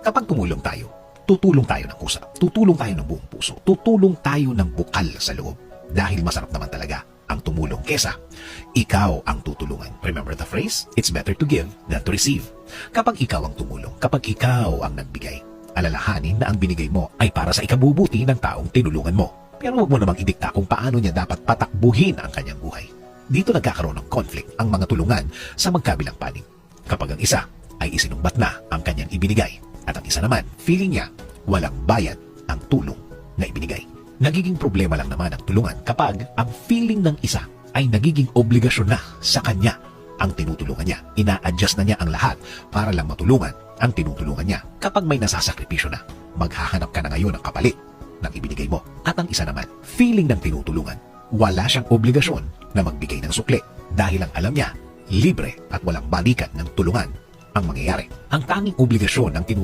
Kapag tumulong tayo, tutulong tayo ng kusa, tutulong tayo ng buong puso, tutulong tayo ng bukal sa loob. Dahil masarap naman talaga ang tumulong kesa ikaw ang tutulungan. Remember the phrase? It's better to give than to receive. Kapag ikaw ang tumulong, kapag ikaw ang nagbigay, alalahanin na ang binigay mo ay para sa ikabubuti ng taong tinulungan mo. Pero huwag mo namang idikta kung paano niya dapat patakbuhin ang kanyang buhay. Dito nagkakaroon ng conflict ang mga tulungan sa magkabilang panig. Kapag ang isa ay isinumbat na ang kanyang ibinigay at ang isa naman, feeling niya walang bayad ang tulong na ibinigay. Nagiging problema lang naman ang tulungan kapag ang feeling ng isa ay nagiging obligasyon na sa kanya ang tinutulungan niya. Ina-adjust na niya ang lahat para lang matulungan ang tinutulungan niya. Kapag may nasasakripisyo na, maghahanap ka na ngayon ng kapalit ng ibinigay mo. At ang isa naman, feeling ng tinutulungan, wala siyang obligasyon na magbigay ng sukli dahil ang alam niya, libre at walang balikan ng tulungan ang mangyayari. Ang tanging obligasyon ng